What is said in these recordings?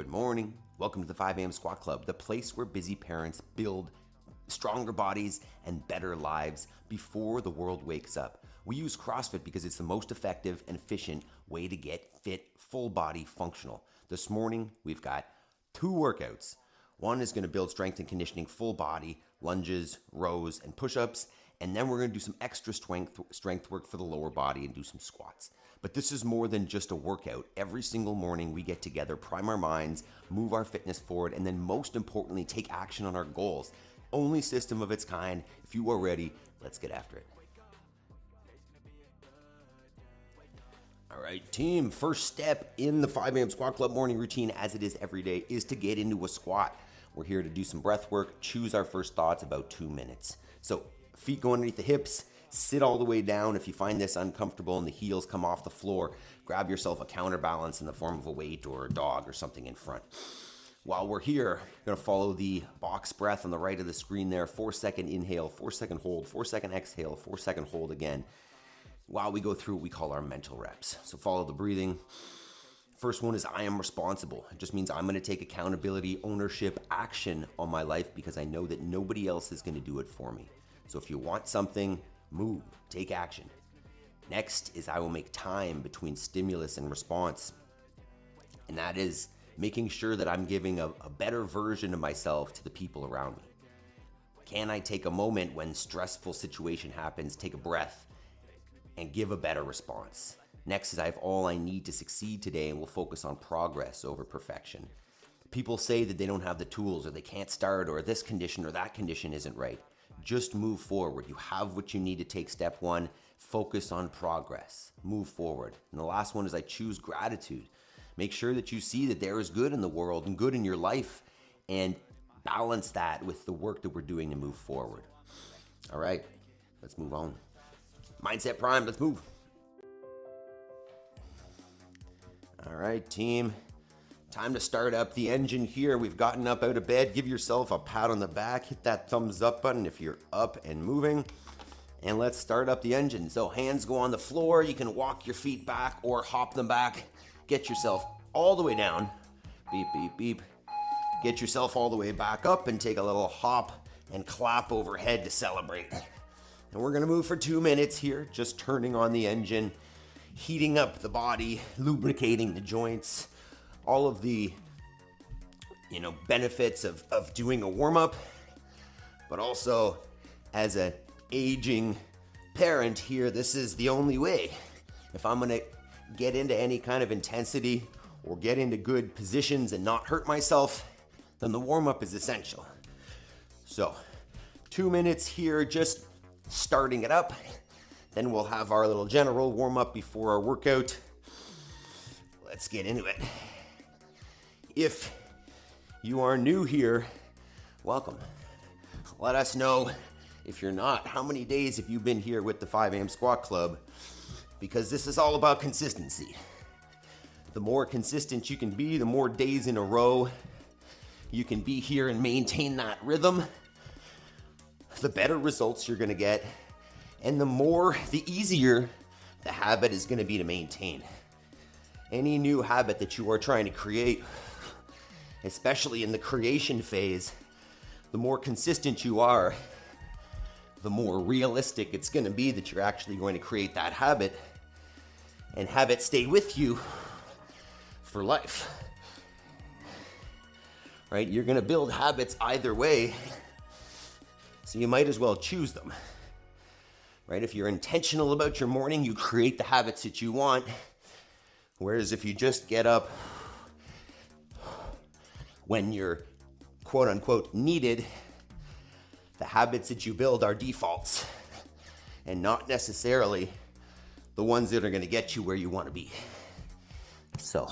Good morning. Welcome to the 5 a.m. Squat Club, the place where busy parents build stronger bodies and better lives before the world wakes up. We use CrossFit because it's the most effective and efficient way to get fit, full body functional. This morning, we've got 2 workouts. One is going to build strength and conditioning, full body, lunges, rows, and push-ups. And then we're going to do some extra strength work for the lower body and do some squats. But this is more than just a workout. Every single morning we get together, prime our minds, move our fitness forward, and then most importantly, take action on our goals. Only system of its kind. If you are ready, let's get after it. All right, team, first step in the 5 a.m. Squat Club morning routine, as it is every day, is to get into a squat. We're here to do some breath work, choose our first thoughts, about 2 minutes. So feet go underneath the hips, sit all the way down. If you find this uncomfortable and the heels come off the floor, grab yourself a counterbalance in the form of a weight or a dog or something in front. While we're here, you're gonna follow the box breath on the right of the screen there. 4-second inhale, 4-second hold, 4-second exhale, 4-second hold again. While we go through what we call our mental reps. So follow the breathing. First one is I am responsible. It just means I'm gonna take accountability, ownership, action on my life because I know that nobody else is gonna do it for me. So if you want something, move, take action. Next is I will make time between stimulus and response. And that is making sure that I'm giving a better version of myself to the people around me. Can I take a moment when stressful situation happens, take a breath, and give a better response? Next is I have all I need to succeed today and will focus on progress over perfection. People say that they don't have the tools or they can't start or this condition or that condition isn't right. Just move forward. You have what you need to take step 1. Focus on progress. Move forward. And the last one is I choose gratitude. Make sure that you see that there is good in the world and good in your life and balance that with the work that we're doing to move forward. All right, let's move on. Mindset Prime, let's move. All right, team. Time to start up the engine here. We've gotten up out of bed. Give yourself a pat on the back. Hit that thumbs up button if you're up and moving. And let's start up the engine. So hands go on the floor. You can walk your feet back or hop them back. Get yourself all the way down. Beep, beep, beep. Get yourself all the way back up and take a little hop and clap overhead to celebrate. And we're gonna move for 2 minutes here, just turning on the engine, heating up the body, lubricating the joints, all of the benefits of doing a warm-up, but also as an aging parent here, this is the only way. If I'm gonna get into any kind of intensity or get into good positions and not hurt myself, then the warm-up is essential. So 2 minutes here, just starting it up. Then we'll have our little general warm-up before our workout. Let's get into it. If you are new here, welcome. Let us know if you're not, how many days have you been here with the 5 a.m. Squat Club? Because this is all about consistency. The more consistent you can be, the more days in a row you can be here and maintain that rhythm, the better results you're gonna get, and the easier the habit is gonna be to maintain. Any new habit that you are trying to create, especially in the creation phase, the more consistent you are, the more realistic it's gonna be that you're actually going to create that habit and have it stay with you for life. Right? You're gonna build habits either way, so you might as well choose them. Right? If you're intentional about your morning, you create the habits that you want. Whereas if you just get up when you're quote unquote needed, the habits that you build are defaults and not necessarily the ones that are going to get you where you want to be. So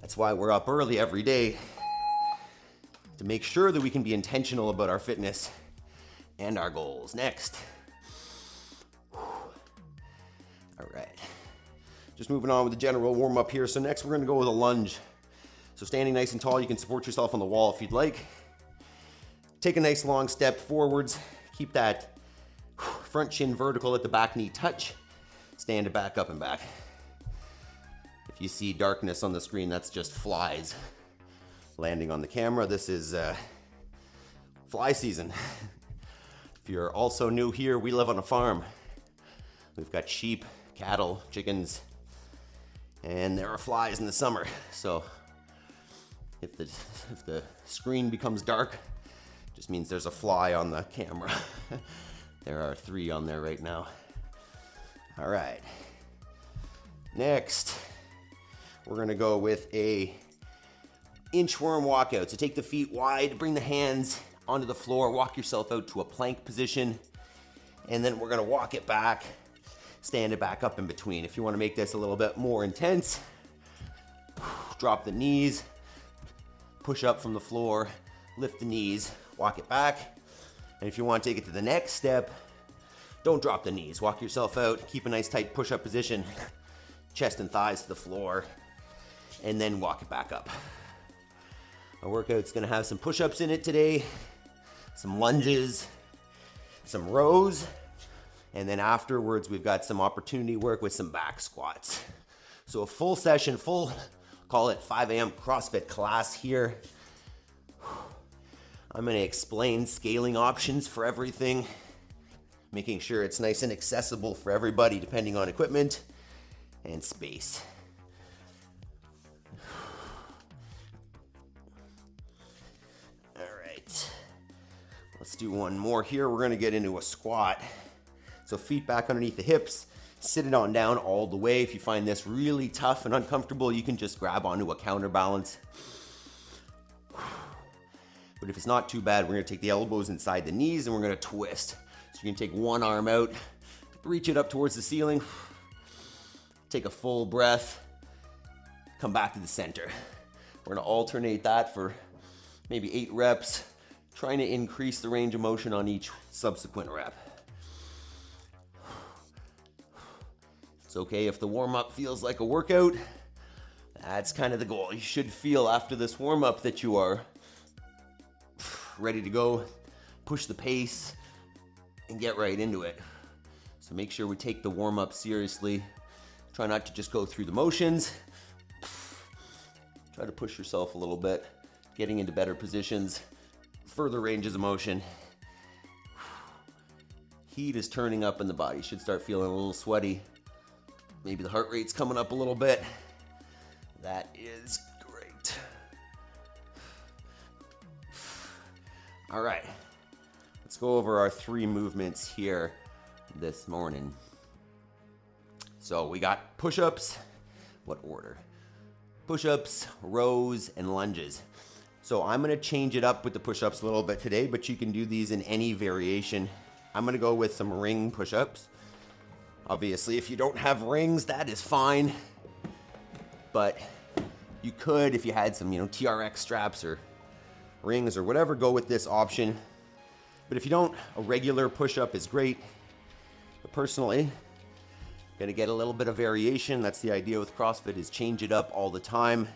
that's why we're up early every day, to make sure that we can be intentional about our fitness and our goals. Next. All right. Just moving on with the general warm up here. So next we're going to go with a lunge. So standing nice and tall, you can support yourself on the wall if you'd like. Take a nice long step forwards. Keep that front shin vertical, at the back knee touch. Stand it back up and back. If you see darkness on the screen, that's just flies. landing on the camera. This is fly season. If you're also new here, we live on a farm. We've got sheep, cattle, chickens, and there are flies in the summer. So if the screen becomes dark, it just means there's a fly on the camera. There are 3 on there right now. All right. Next, we're gonna go with a inchworm walkout. So take the feet wide, bring the hands onto the floor, walk yourself out to a plank position, and then we're gonna walk it back, stand it back up in between. If you wanna make this a little bit more intense, drop the knees, push up from the floor, lift the knees, walk it back. And if you wanna take it to the next step, don't drop the knees, walk yourself out, keep a nice tight push-up position, chest and thighs to the floor, and then walk it back up. Our workout's gonna have some push-ups in it today, some lunges, some rows, and then afterwards we've got some opportunity work with some back squats. So a full session, call it 5 a.m. CrossFit class here. I'm gonna explain scaling options for everything, making sure it's nice and accessible for everybody depending on equipment and space. All right, let's do one more here. We're gonna get into a squat. So feet back underneath the hips, sit it on down all the way. If you find this really tough and uncomfortable, you can just grab onto a counterbalance. But if it's not too bad, we're gonna take the elbows inside the knees and we're gonna twist. So you're gonna take one arm out, reach it up towards the ceiling, take a full breath, come back to the center. We're gonna alternate that for maybe 8 reps, trying to increase the range of motion on each subsequent rep. It's okay if the warm-up feels like a workout. That's kind of the goal. You should feel after this warm-up that you are ready to go, push the pace, and get right into it. So make sure we take the warm-up seriously. Try not to just go through the motions. Try to push yourself a little bit, getting into better positions, further ranges of motion. Heat is turning up in the body. You should start feeling a little sweaty. Maybe the heart rate's coming up a little bit. That is great. All right. Let's go over our 3 movements here this morning. So we got push-ups. What order? Push-ups, rows, and lunges. So I'm gonna change it up with the push-ups a little bit today, but you can do these in any variation. I'm gonna go with some ring push-ups. Obviously, if you don't have rings, that is fine. But you could, if you had some, TRX straps or rings or whatever, go with this option. But if you don't, a regular push-up is great. But personally, gonna get a little bit of variation. That's the idea with CrossFit, is change it up all the time.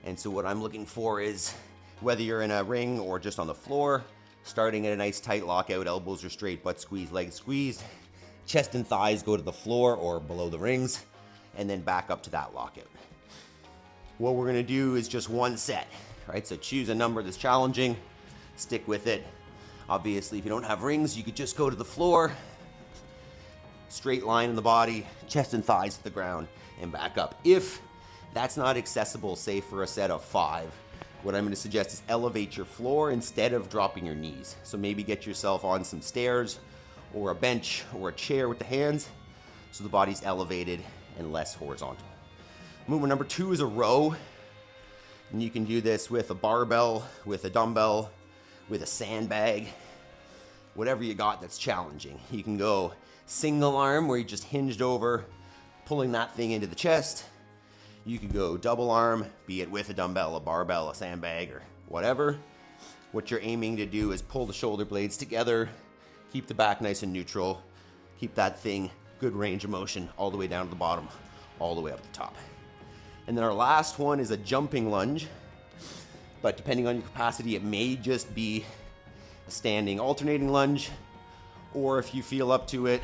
And so what I'm looking for is, whether you're in a ring or just on the floor, starting at a nice tight lockout, elbows are straight, butt squeeze, legs squeezed, chest and thighs go to the floor or below the rings, and then back up to that lockout. What we're gonna do is just 1 set, right? So choose a number that's challenging, stick with it. Obviously, if you don't have rings, you could just go to the floor, straight line in the body, chest and thighs to the ground, and back up. If that's not accessible, say for a set of 5, what I'm gonna suggest is elevate your floor instead of dropping your knees. So maybe get yourself on some stairs or a bench or a chair with the hands, so the body's elevated and less horizontal. Movement number 2 is a row. And you can do this with a barbell, with a dumbbell, with a sandbag, whatever you got that's challenging. You can go single arm, where you just hinged over, pulling that thing into the chest. You could go double arm, be it with a dumbbell, a barbell, a sandbag, or whatever. What you're aiming to do is pull the shoulder blades together, keep the back nice and neutral, keep that thing good range of motion all the way down to the bottom, all the way up the top. And then our last one is a jumping lunge, but depending on your capacity, it may just be a standing alternating lunge, or if you feel up to it,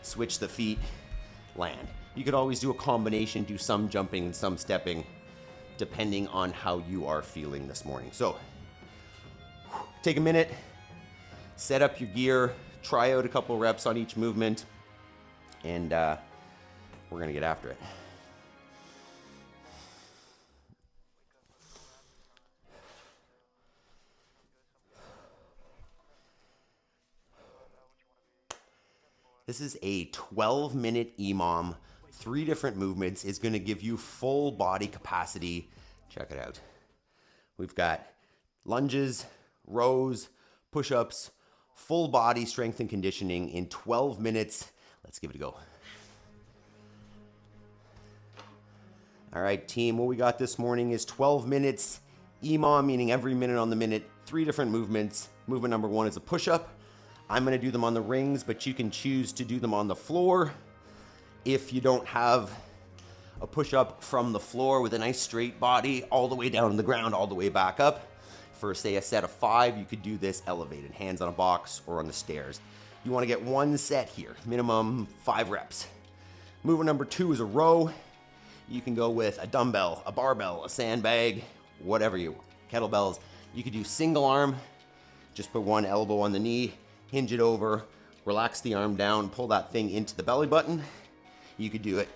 switch the feet, land. You could always do a combination, do some jumping and some stepping. depending on how you are feeling this morning. So take a minute, set up your gear, try out a couple reps on each movement, and we're gonna get after it. This is a 12-minute EMOM. 3 different movements is going to give you full body capacity. Check it out. We've got lunges, rows, push-ups, full body strength and conditioning in 12 minutes. Let's give it a go. All right, team, what we got this morning is 12 minutes EMOM, meaning every minute on the minute, 3 different movements. Movement number 1 is a push-up. I'm going to do them on the rings, but you can choose to do them on the floor. If you don't have a push-up from the floor with a nice straight body all the way down on the ground, all the way back up, for say a set of 5, you could do this elevated, hands on a box or on the stairs. You want to get 1 set here, minimum 5 reps. Movement number 2 is a row. You can go with a dumbbell, a barbell, a sandbag, whatever you want. Kettlebells. You could do single arm, just put 1 elbow on the knee, hinge it over, relax the arm down, pull that thing into the belly button. You could do it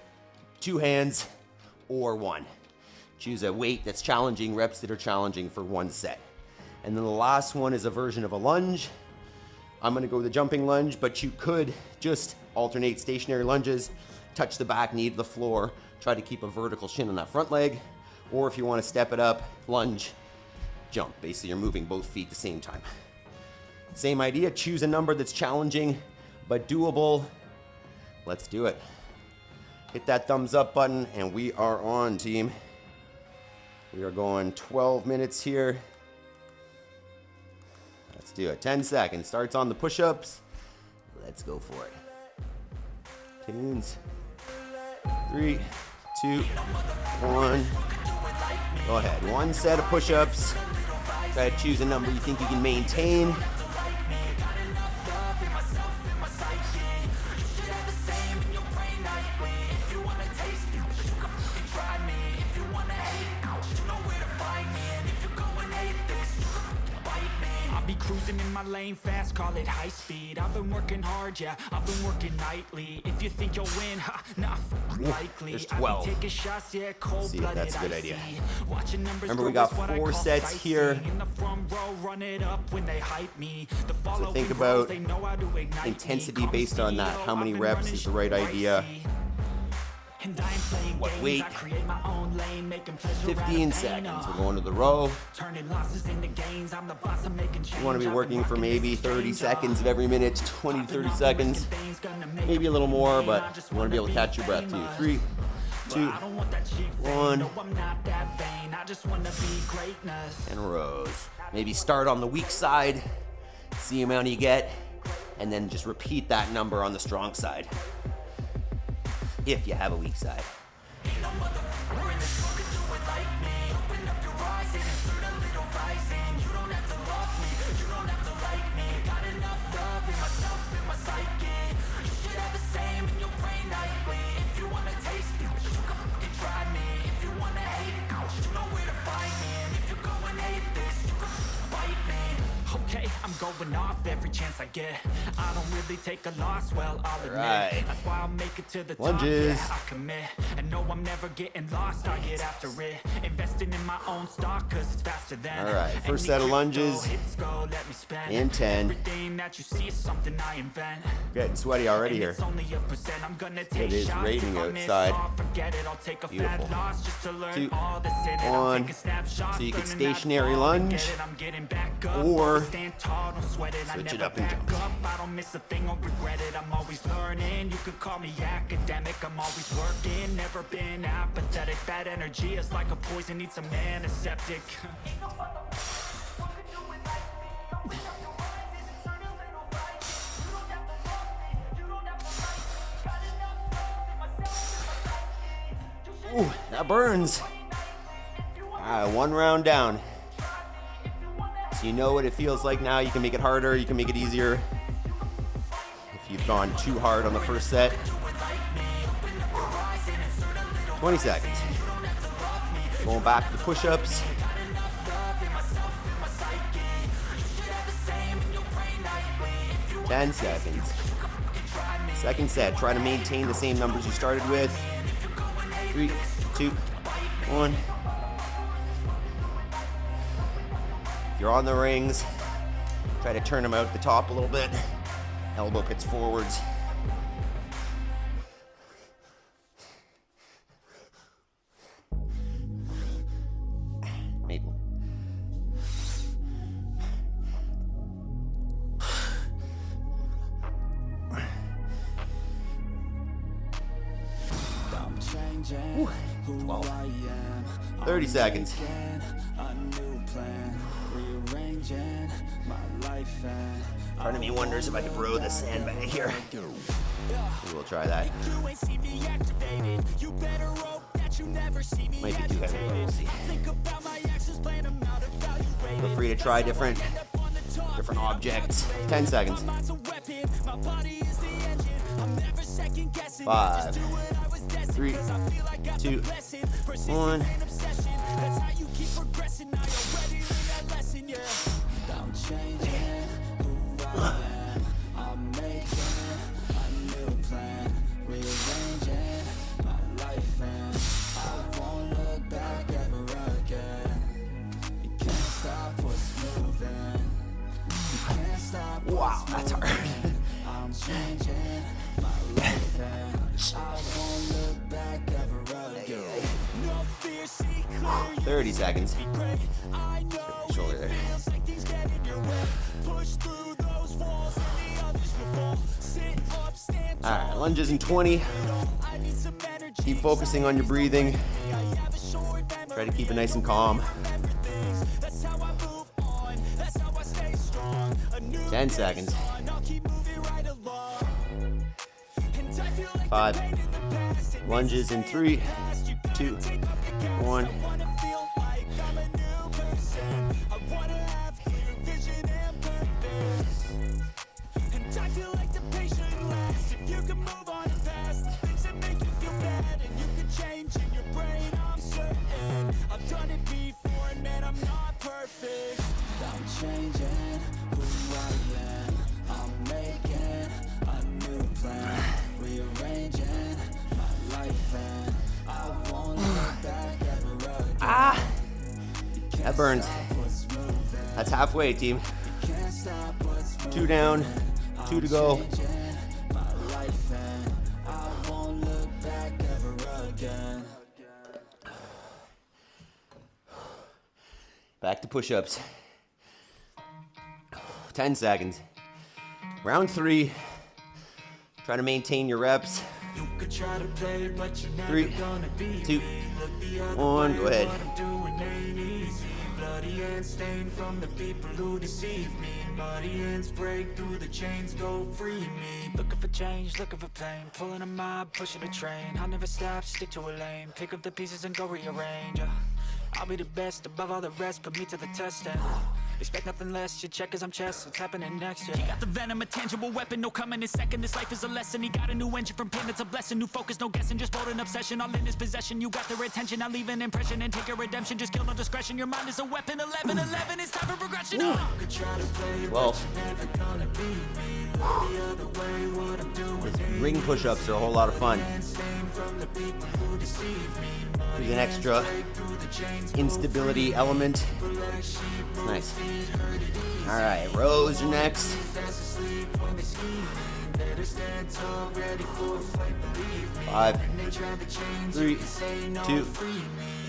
2 hands or 1. Choose a weight that's challenging, reps that are challenging for 1 set. And then the last one is a version of a lunge. I'm gonna go with a jumping lunge, but you could just alternate stationary lunges, touch the back knee to the floor, try to keep a vertical shin on that front leg, or if you wanna step it up, lunge, jump. Basically, you're moving both feet at the same time. Same idea, choose a number that's challenging but doable. Let's do it. Hit that thumbs up button and we are on, team. We are going 12 minutes here. Let's do it. 10 seconds. Starts on the push-ups. Let's go for it. Tunes. 3, 2, 1. Go ahead. 1 set of push-ups. Try to choose a number you think you can maintain. Cruising in my lane fast, call it high speed. I've been working hard, yeah, I've been working nightly. If you think you'll win, ha, nah, likely. There's 12. Taking shots, yeah, cold see if that's a good idea. Remember, we got 4 sets here. So think about intensity based on that. How many reps is the right idea? What weight? 15 seconds. We're going to the row. You want to be working for maybe 30 seconds of every minute, 20 to 30 seconds. Maybe a little more, but you want to be able to catch your breath too. 3, 2, 1. And rows. Maybe start on the weak side, see how many you get, and then just repeat that number on the strong side, if you have a weak side. Okay, I'm going off every chance I get. I don't really take a loss, well, I'll admit. Right. That's why I'll make it to the Lunges. top, yeah, I commit. And no, I'm never getting lost, I get after it. Investing in my own stock, cause it's faster than. All right, first set of lunges in 10. Everything that you see is something I invent. Getting sweaty already here. It's only a percent. I'm gonna take It is shots. raining If I miss, outside. I'll forget it. I'll take a Beautiful. fat loss just to learn 2, all that's in it. I'll 1. take a snapshot, So you can learning not to stationary fall, lunge, forget it. I'm getting back up. or Stand tall, don't sweat it. I switch it never up and back jump. up. I don't miss a thing, I'll regret it. I'm always learning. You could call me academic. I'm always working. Never been apathetic. Bad energy is like a poison. Need some antiseptic. Ooh, that burns. All right, 1 round down. So you know what it feels like now. You can make it harder, you can make it easier. If you've gone too hard on the first set. 20 seconds. Going back to push-ups. 10 seconds. Second set, try to maintain the same numbers you started with. 3, 2, 1. If you're on the rings, try to turn them out the top a little bit. Elbow pits forwards. Maybe. Ooh, 12. 30 seconds. Part of me wonders if I could row the sandbag here. Maybe we'll try that. Might be too heavy, but we'll see. Feel free to try different objects. 10 seconds. 5, 3, 2, 1. Wow, that's hard. 30 seconds. Shoulder there. Alright, lunges in 20. Keep focusing on your breathing. Try to keep it nice and calm. 10 seconds. 5. Lunges in 3, 2, 1. That burns. That's halfway, team. 2 down, 2 to go. Back to push-ups. 10 seconds. Round 3. Try to maintain your reps. 3, 2, 1. Go ahead. Bloody hands stained from the people who deceive me. Muddy hands break through the chains, go free me. Looking for change, looking for pain. Pulling a mob, pushing a train. I'll never stop, stick to a lane. Pick up the pieces and go rearrange. I'll be the best above all the rest, put me to the test and expect nothing less, you check as I'm chess, what's happening next, yeah. He got the venom, a tangible weapon, no coming in second. This life is a lesson, he got a new engine from pain, it's a blessing. New focus, no guessing, just bold and obsession. All in his possession, you got their attention. I'll leave an impression and take your redemption. Just kill no discretion, your mind is a weapon. 11-11, it's time for progression. Well, ring push-ups are a whole lot of fun. There's an extra instability element. It's nice. Alright, rows are next. 5, 3, 2,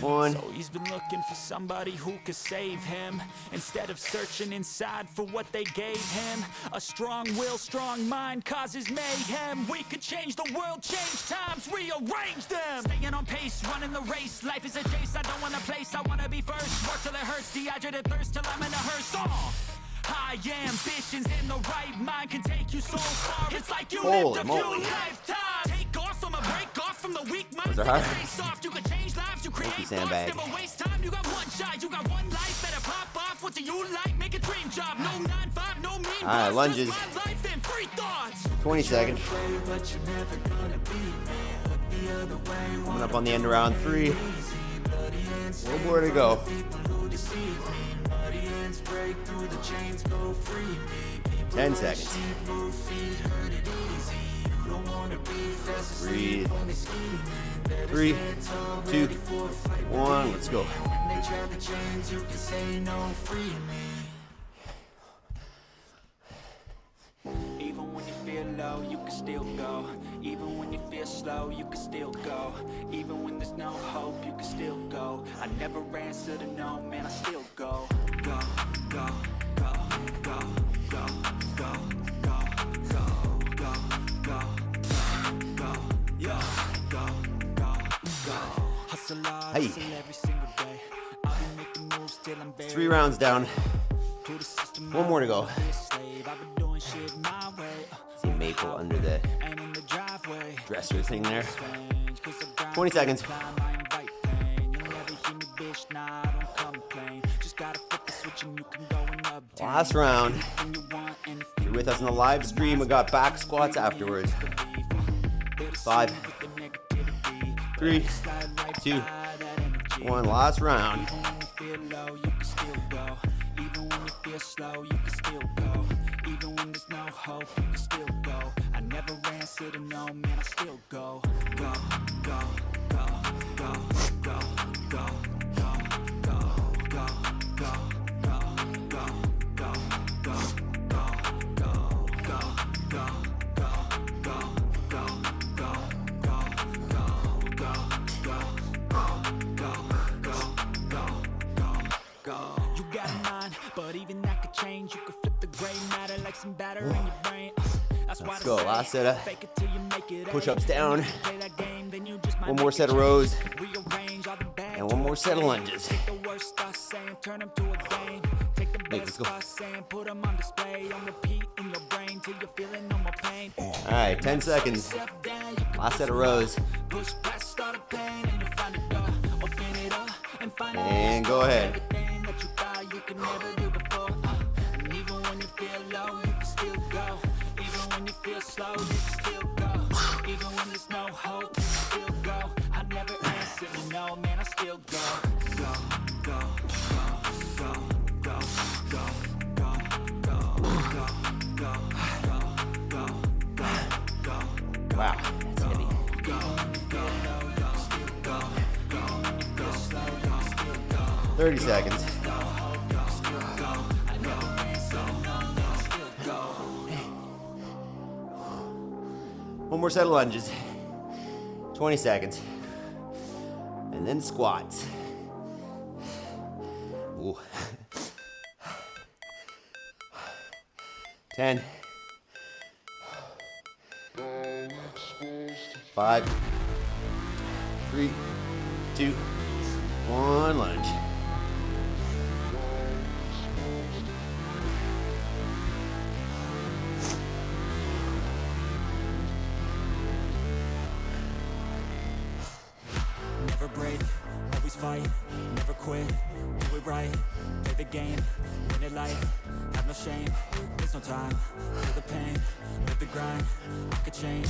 1. So he's been looking for somebody who could save him, instead of searching inside for what they gave him. A strong will, strong mind causes mayhem. We could change the world, change times, rearrange them. Staying on pace, running the race. Life is a chase, I don't want a place, I wanna be first. Work till it hurts, dehydrated thirst till I'm in a hearse. High ambitions in the right mind can take you so far. It's like you lived a few lifetimes. Take off from a break off from the weak mind. Face off, you can change lives, you create lives. Never waste time, you got one shot, you got one life. Better pop off, what do you like? Make a dream job, no 9-5, no mean. Alright, lunges. 20 seconds. Coming up on the end of round 3. One more to go. 10 seconds. Breathe. 3, 2, 1. Let's go. Even when you feel low, you can still go. Even when you feel slow, you can still go. Even when there's no hope, you can still go. I never answer to no, man, I still go. Go, go, go, go, go, go, go, go, go, go, go, yeah, go, go, go. Hustle hard, hustle every single day. I'll be making moves till I'm buried. 3 rounds down. 1 more to go. See Maple under the dresser thing there. 20 seconds. Last round. If you're with us on the live stream, we got back squats afterwards. 5, 3, 2, 1. Last round. Slow, you can still go. Even when there's no hope, you can still go. I never answer to no, man, I still go. Go, go, go, go, go, go, go, go, go, go, go, go, go, go, but even that could change. You could flip the gray matter like some batter in your brain. Let's go. Last set of push-ups down. 1 more set of rows. And 1 more set of lunges. Hey, let's go. Alright, 10 seconds. Last set of rows. And go ahead. You can never do before. Even when you feel low, you can still go. Even when you feel slow, you can still go. Even when there's no hope, you can still go. I never answer to no, man, I still go. Go, go, go, go, go, go, go, go, go, go, go, go, go. Wow, that's heavy. Go, go, go, go, go, go, slow, you can still go. 30 seconds. 1 more set of lunges. 20 seconds. And then squats. Ooh. 10. 5. 3, 2, 1, lunge. Never break, always fight, never quit, do it right, play the game, win it life, have no shame, there's no time, feel the pain, live the grind, I could change,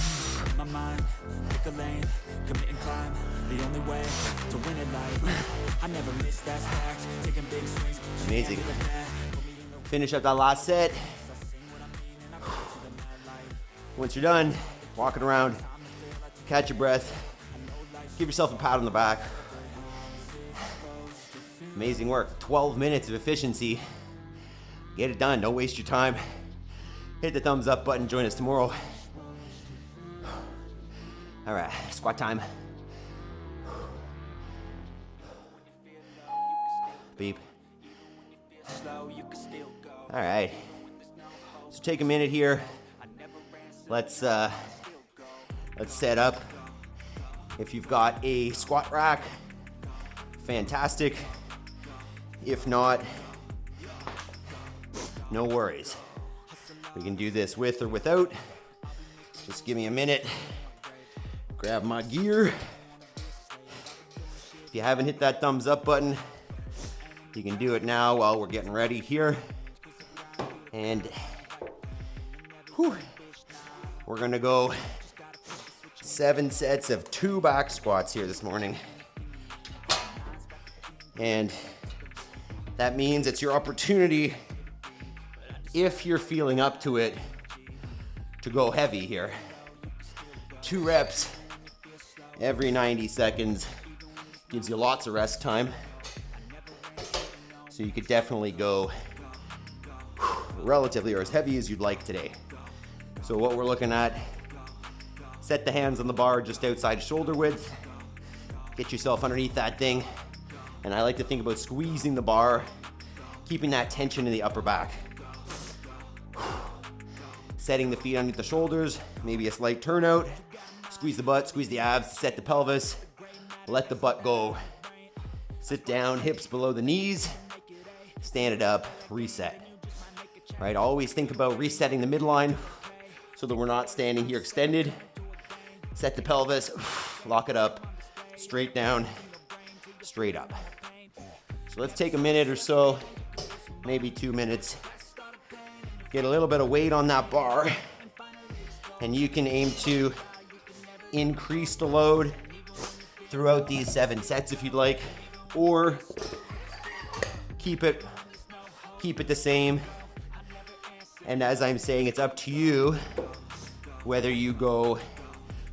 in my mind, pick a lane, commit and climb, the only way to win it life, I never miss that fact, taking big swings. Amazing. Finish up that last set. Once you're done, walking around, catch your breath. Give yourself a pat on the back. Amazing work. 12 minutes of efficiency. Get it done. Don't waste your time. Hit the thumbs up button. Join us tomorrow. All right, squat time. Beep. All right. So take a minute here. Let's set up. If you've got a squat rack, fantastic. If not, no worries. We can do this with or without. Just give me a minute. Grab my gear. If you haven't hit that thumbs up button, you can do it now while we're getting ready here. And whew, we're gonna go 7 sets of 2 back squats here this morning. And that means it's your opportunity, if you're feeling up to it, to go heavy here. 2 reps every 90 seconds gives you lots of rest time. So you could definitely go relatively or as heavy as you'd like today. So what we're looking at, set the hands on the bar just outside shoulder width. Get yourself underneath that thing. And I like to think about squeezing the bar, keeping that tension in the upper back. Setting the feet underneath the shoulders, maybe a slight turnout. Squeeze the butt, squeeze the abs, set the pelvis. Let the butt go. Sit down, hips below the knees. Stand it up, reset. Right, always think about resetting the midline so that we're not standing here extended. Set the pelvis, lock it up, straight down, straight up. So let's take a minute or so, maybe 2 minutes. Get a little bit of weight on that bar, and you can aim to increase the load throughout these 7 sets if you'd like, or keep it the same. And as I'm saying, it's up to you whether you go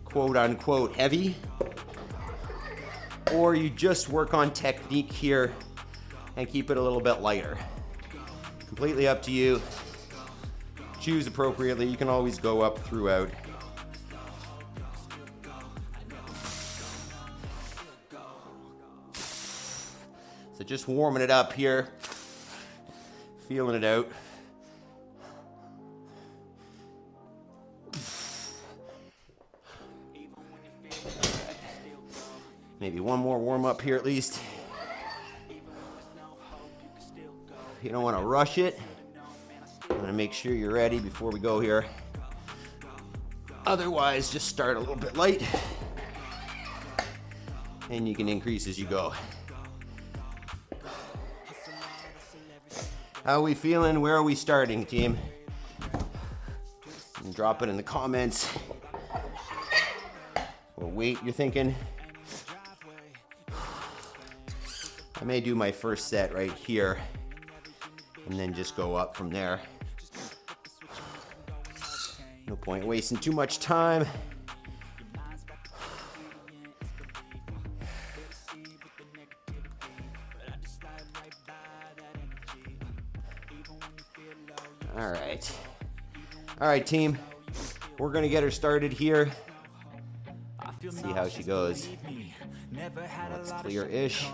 quote unquote heavy or you just work on technique here and keep it a little bit lighter. Completely up to you. Choose appropriately. You can always go up throughout. So just warming it up here, feeling it out. Maybe one more warm up here at least. You don't want to rush it. I'm going to make sure you're ready before we go here. Otherwise, just start a little bit light. And you can increase as you go. How are we feeling? Where are we starting, team? And drop it in the comments. What weight you're thinking? I may do my first set right here and then just go up from there. No point wasting too much time. All right, team. We're gonna get her started here. See how she goes. That's clear-ish.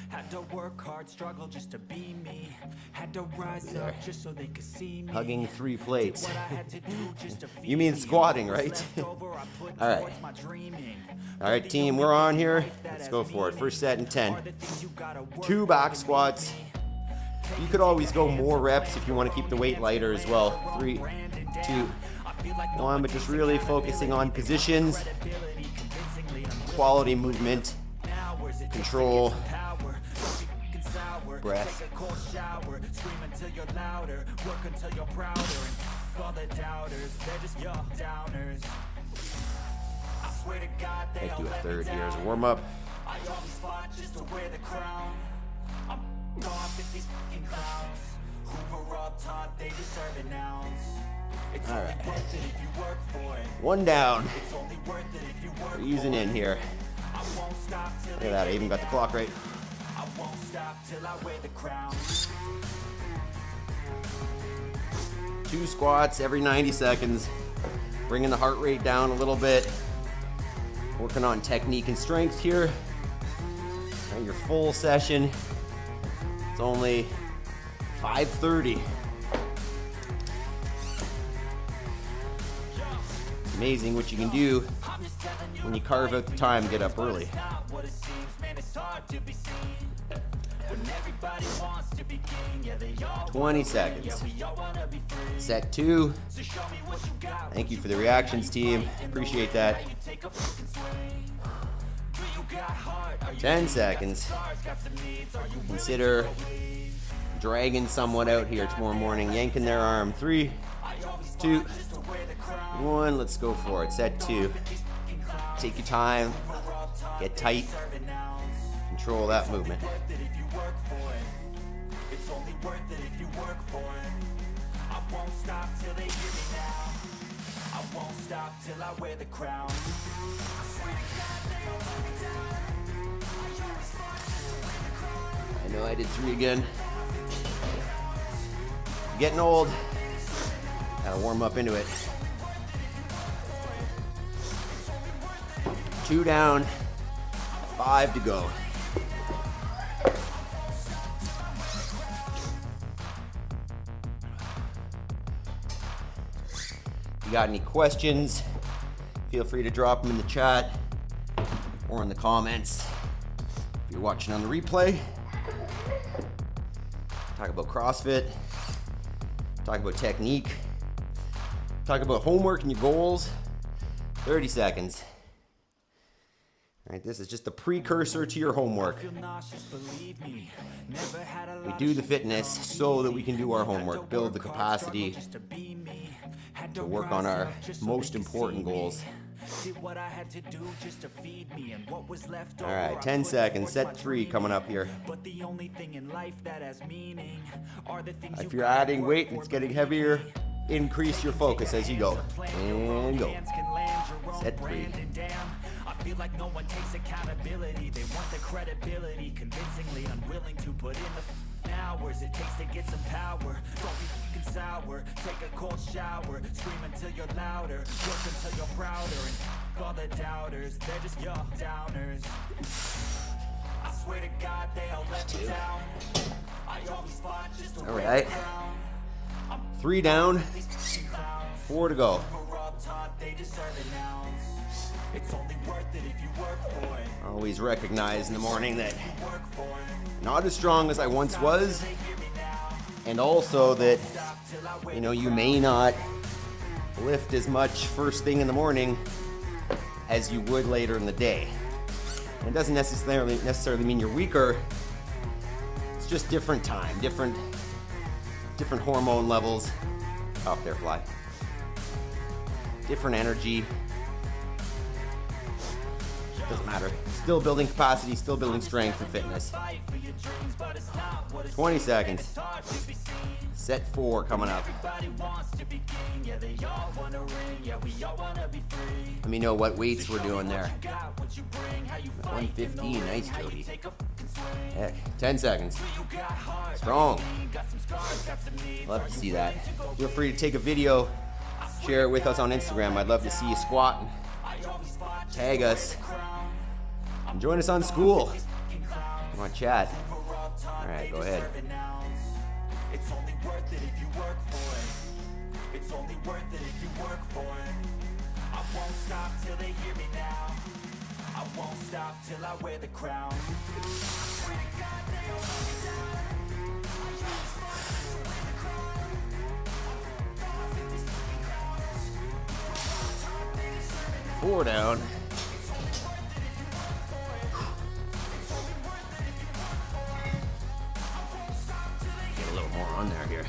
Had to work hard, struggle just to be me. Had to rise up just so they could see me. Hugging 3 plates. You mean squatting, right? All right. All right, team, we're on here. Let's go for it. First set in 10. 2 back squats. You could always go more reps if you want to keep the weight lighter as well. 3, 2, 1, but just really focusing on positions, quality movement, control, breath. Let's do a third here as a warm-up. All right. 1 down. We're easing in here. Look at that, I even got the clock right. Two squats every 90 seconds. Bringing the heart rate down a little bit. Working on technique and strength here. And your full session. It's only 5:30. Amazing what you can do when you carve out the time, get up early. 20 seconds. Set 2. Thank you for the reactions, team. Appreciate that. 10 seconds. Consider dragging someone out here tomorrow morning, yanking their arm. 3, 2, 1. Let's go for it. Set 2. Take your time. Get tight. control that movement. It's only worth it if you work for it. I won't stop till they hear me now. I won't stop till I wear the crown. I swear to God, they all let me down. I always fought just to win the crown. I know I did 3 again. Getting old. Gotta warm up into it. 2 down, 5 to go. If you got any questions, feel free to drop them in the chat or in the comments. If you're watching on the replay, talk about CrossFit, talk about technique, talk about homework and your goals. 30 seconds. All right, this is just a precursor to your homework. We do the fitness so that we can do our homework, build the capacity to work on our most important goals. All right, 10 seconds, set 3 coming up here. If you're adding weight and it's getting heavier, increase your focus as you go. And go. Set 3. I feel like no one takes accountability. They want the credibility, convincingly unwilling to put in the hours it takes to get some power. Don't be f***ing sour, take a cold shower, scream until you're louder, work until you're prouder, and all the doubters, they're just your downers. I swear to God, they all let me down. I always fought just to win the crown. 3 down, 4 to go. We're all taught they deserve an ounce. It's only worth it if you work for it. Always recognize in the morning that not as strong as I once was, and also that, you know, you may not lift as much first thing in the morning as you would later in the day. And it doesn't necessarily mean you're weaker. It's just different time, different hormone levels. Off there, fly. Different energy. Doesn't matter. Still building capacity, still building strength and fitness. 20 seconds. Set 4 coming up. Let me know what weights we're doing there. 115, nice, Jody. Heck, 10 seconds. Strong. Love to see that. Feel free to take a video, share it with us on Instagram. I'd love to see you squatting. Tag us. And join us on school. Come on, chat. All right, go ahead. It's only worth it if you work for it. It's only worth it if you work for it. I won't stop till they hear me now. I won't stop till I wear the crown. I swear to God, they all let me down. I always fought just to win the crown. God, with these fucking crowns. They deserve it now. 4 down. Get a little more on there here.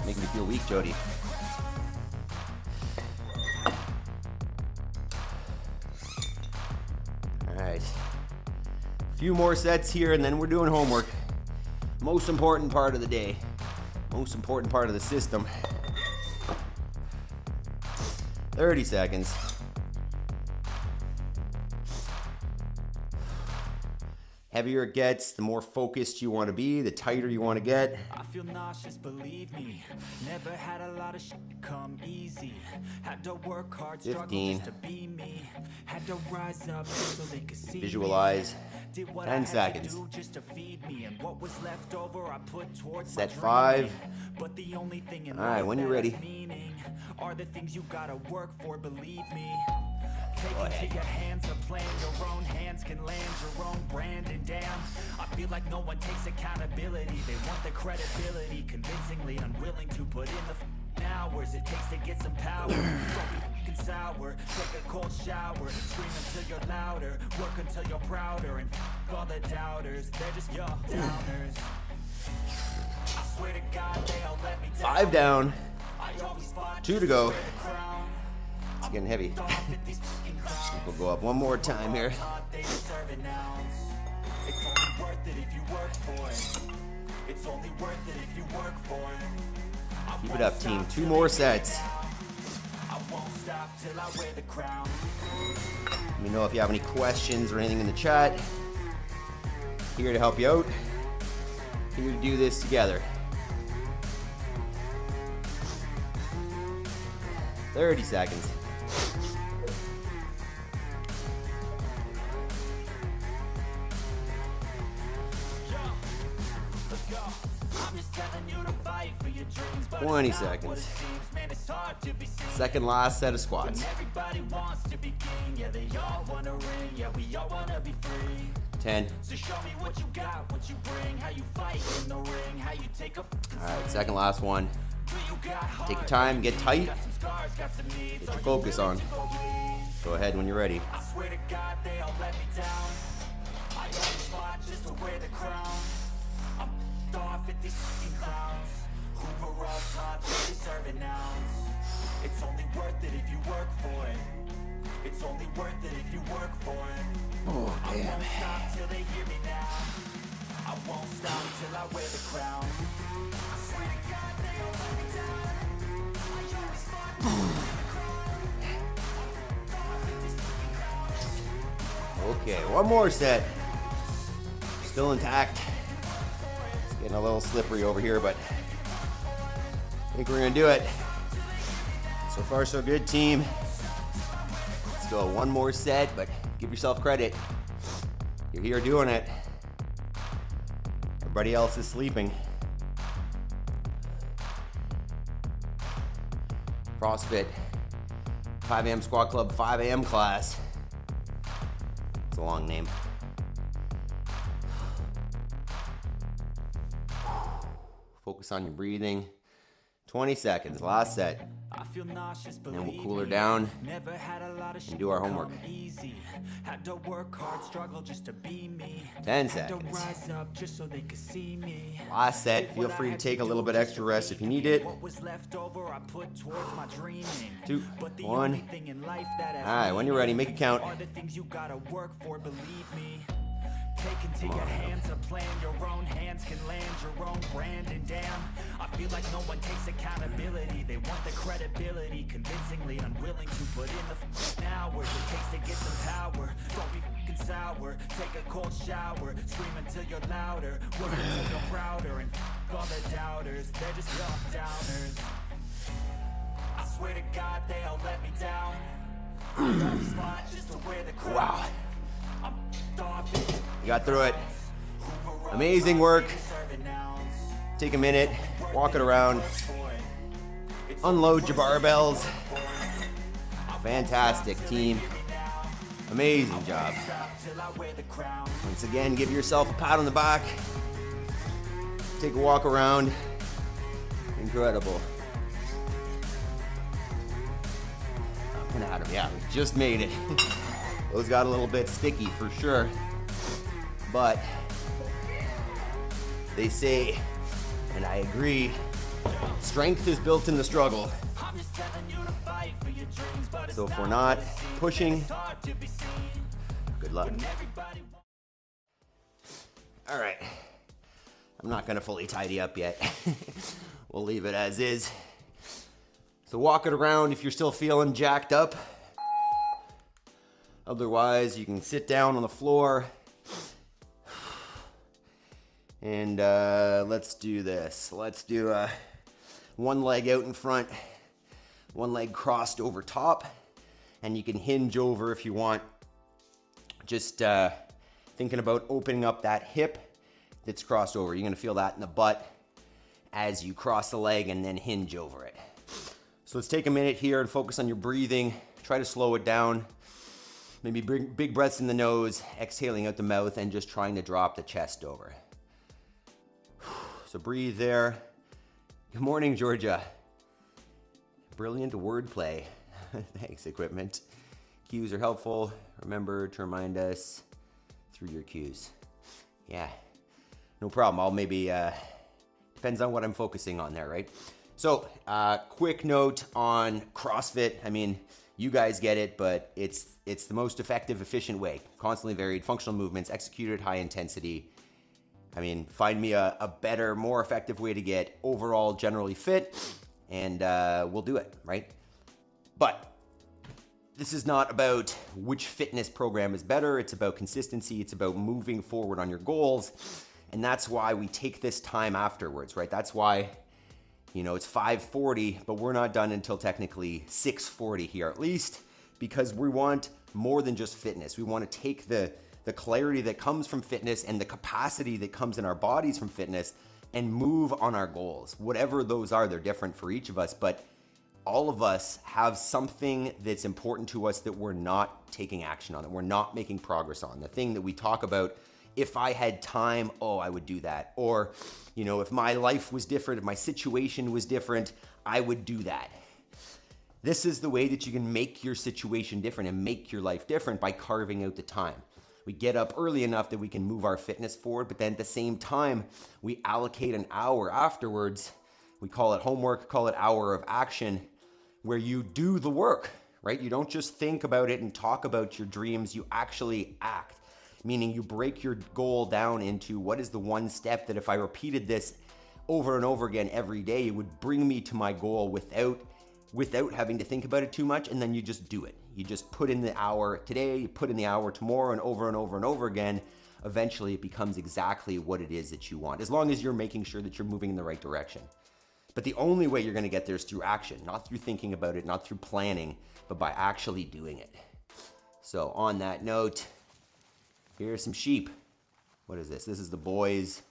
Make me feel weak, Jody. All right. A few more sets here and then we're doing homework. Most important part of the day. Most important part of the system. 30 seconds. Heavier it gets, the more focused you want to be, the tighter you want to get. I feel nauseous, believe me. Never had a lot of shit come easy. Had to work hard, struggle 15. just to be me. Had to rise up so they could see Visualize. me. Did what 10 I had seconds. to do just to feed me, and what was left over I put towards Set my 5. dreaming. But the only thing in All right, life when you're that ready. has meaning are the things you gotta work for, believe me. Go Take ahead. into your hands a plan, your own hands can land your own brand, and damn, I feel like no one takes accountability. They want the credibility, convincingly unwilling to put in the hours it takes to get some power. Don't be f***ing sour, take a cold shower, scream until you're louder, work until you're prouder, and all the doubters, they're just your downers. I swear to God, they all let me down. 5 down. I always fought 2 to go. for the crown. It's getting heavy. We'll go up one more time here. They deserve an ounce. It's worth it if you work for it. It's only worth it if you work for it. Keep it up, team. 2 more sets. I won't stop till I wear the crown. Let me know if you have any questions or anything in the chat. Here to help you out. Here to do this together. 30 seconds. Let's go. I'm just telling you to fight for your dreams, but 20 it's not what seconds. it seems. Man, it's hard to be seen. Second last set of squats. Everybody wants to be king. Yeah, they all want to ring. Yeah, we all want to be free. 10. So show me what you got, what you bring, how you fight in the ring, how you take a All right, second last one. do you got heart? Take your time, get tight, Got some scars, got some needs. get your focus on. Go ahead when you're ready. I swear to God, they all let me down. I always fought just to wear the crown. I'm off at these fucking clowns who were all taught they deserve an ounce. It's only worth it if you work for it. It's only worth it if you work for it. Oh, I won't stop till they hear me now. I won't stop till I wear the crown. I swear to God, they all let me down. I always fought to wear the crown. I'm off at these fucking clowns. Okay, one more set. Still intact. It's getting a little slippery over here, but I think we're gonna do it. So far, so good, team. Let's go. One more set, but give yourself credit. You're here doing it. Everybody else is sleeping. CrossFit 5 a.m. Squat Club 5 a.m. class. It's a long name. Focus on your breathing. 20 seconds, last set. I feel nauseous, Then we'll believe cool her me. down Never had a lot of shit do our come homework. Easy. Had to work hard, struggle just to be me. 10 Had to seconds. rise up just so they could see me. Last set, feel free to take a little bit extra rest if you need it. What was left over, I put towards my dreaming. 2, But the 1. only thing in life that has All right, when you're ready, make it count. are the things you gotta work for, believe me. Take into your hands a plan, your own hands can land your own brand. And damn, I feel like no one takes accountability. They want the credibility, convincingly unwilling to put in the hours it takes to get some power. Don't be fucking sour, take a cold shower, scream until you're louder, work until you're prouder, and all the doubters, they're just young downers. I swear to God, they all let me down. I always fought just to wear the crown. Wow. I'm off at You got through it. Amazing work. Take a minute, walk it around, unload your barbells. Fantastic, team. Amazing job. Once again, give yourself a pat on the back. Take a walk around. Incredible. Up and at 'em. Yeah, we just made it. Those got a little bit sticky for sure. But they say, and I agree, strength is built in the struggle. So if we're not pushing, good luck. All right. I'm not gonna fully tidy up yet. We'll leave it as is. So walk it around if you're still feeling jacked up. Otherwise, you can sit down on the floor. And let's do this. Let's do one leg out in front, one leg crossed over top, and you can hinge over if you want. Just thinking about opening up that hip that's crossed over. You're gonna feel that in the butt as you cross the leg and then hinge over it. So let's take a minute here and focus on your breathing. Try to slow it down. Maybe big breaths in the nose, exhaling out the mouth, and just trying to drop the chest over. So breathe there. Good morning, Georgia. Brilliant wordplay. Thanks, equipment. Cues are helpful. Remember to remind us through your cues. Yeah, no problem. I'll maybe, depends on what I'm focusing on there, right? So, quick note on CrossFit. I mean, you guys get it, but it's the most effective, efficient way. Constantly varied functional movements executed at high intensity I mean, find me a better, more effective way to get overall generally fit, and we'll do it, right? But this is not about which fitness program is better. It's about consistency. It's about moving forward on your goals. And that's why we take this time afterwards, right? That's why, it's 5:40, but we're not done until technically 6:40 here, at least, because we want more than just fitness. We want to take the clarity that comes from fitness and the capacity that comes in our bodies from fitness and move on our goals. Whatever those are, they're different for each of us, but all of us have something that's important to us that we're not taking action on, that we're not making progress on. The thing that we talk about, if I had time, I would do that. Or, if my life was different, if my situation was different, I would do that. This is the way that you can make your situation different and make your life different, by carving out the time. We get up early enough that we can move our fitness forward, but then at the same time, we allocate an hour afterwards. We call it homework, call it hour of action, where you do the work, right? You don't just think about it and talk about your dreams, you actually act. Meaning you break your goal down into what is the one step that if I repeated this over and over again every day, it would bring me to my goal without having to think about it too much, and then you just do it. You just put in the hour today, you put in the hour tomorrow, and over and over and over again. Eventually it becomes exactly what it is that you want, as long as you're making sure that you're moving in the right direction. But the only way you're going to get there is through action, not through thinking about it, not through planning, but by actually doing it. So on that note, here are some sheep. What is this? This is the boys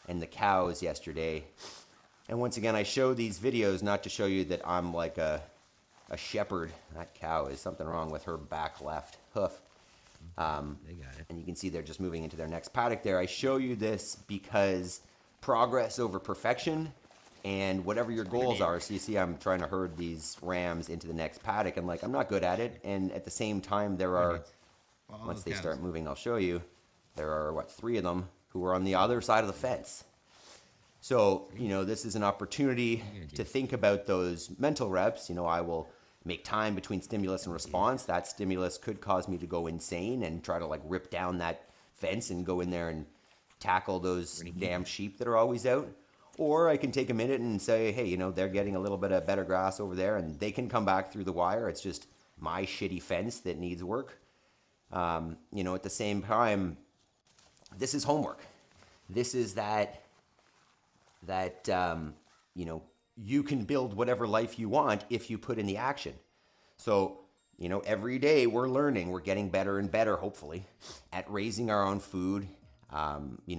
and the cows yesterday. And once again, I show these videos not to show you that I'm like a shepherd. That cow is something wrong with her back left hoof. They got it. And you can see they're just moving into their next paddock there. I show you this because progress over perfection, and whatever your goals are. So you see I'm trying to herd these rams into the next paddock, and I'm not good at it. And at the same time, there are, once they start moving, I'll show you, there are, 3 of them who are on the other side of the fence. So, this is an opportunity to think about those mental reps. I will make time between stimulus and response. That stimulus could cause me to go insane and try to rip down that fence and go in there and tackle those damn sheep that are always out. Or I can take a minute and say, hey, they're getting a little bit of better grass over there and they can come back through the wire. It's just my shitty fence that needs work. At the same time, this is homework. This is that you can build whatever life you want if you put in the action. So, every day we're learning, we're getting better and better, hopefully, at raising our own food,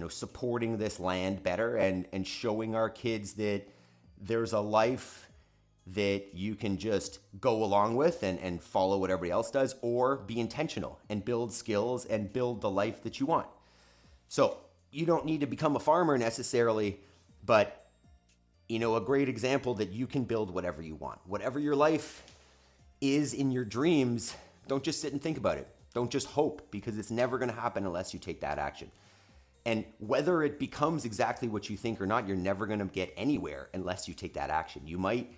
supporting this land better and showing our kids that there's a life that you can just go along with and follow what everybody else does, or be intentional and build skills and build the life that you want. So you don't need to become a farmer necessarily, but a great example that you can build whatever you want. Whatever your life is in your dreams, don't just sit and think about it. Don't just hope, because it's never going to happen unless you take that action. And whether it becomes exactly what you think or not, you're never going to get anywhere unless you take that action. You might,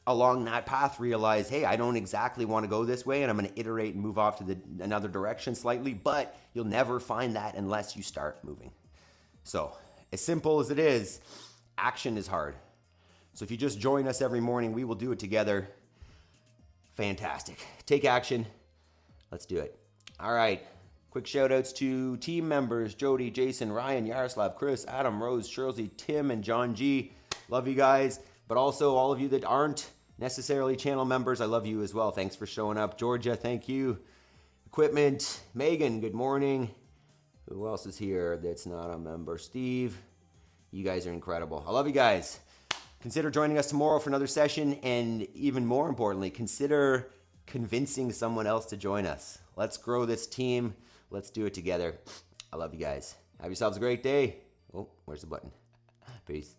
along that path, realize, hey, I don't exactly want to go this way, and I'm going to iterate and move off to another direction slightly, but you'll never find that unless you start moving. So, as simple as it is, action is hard. So if you just join us every morning, we will do it together. Fantastic. Take action. Let's do it. All right. Quick shout outs to team members, Jody, Jason, Ryan, Yaroslav, Chris, Adam, Rose, Shirley, Tim, and John G. Love you guys. But also all of you that aren't necessarily channel members, I love you as well. Thanks for showing up. Georgia, thank you. Equipment, Megan, good morning. Who else is here that's not a member? Steve, you guys are incredible. I love you guys. Consider joining us tomorrow for another session, and even more importantly, consider convincing someone else to join us. Let's grow this team. Let's do it together. I love you guys. Have yourselves a great day. Oh, where's the button? Peace.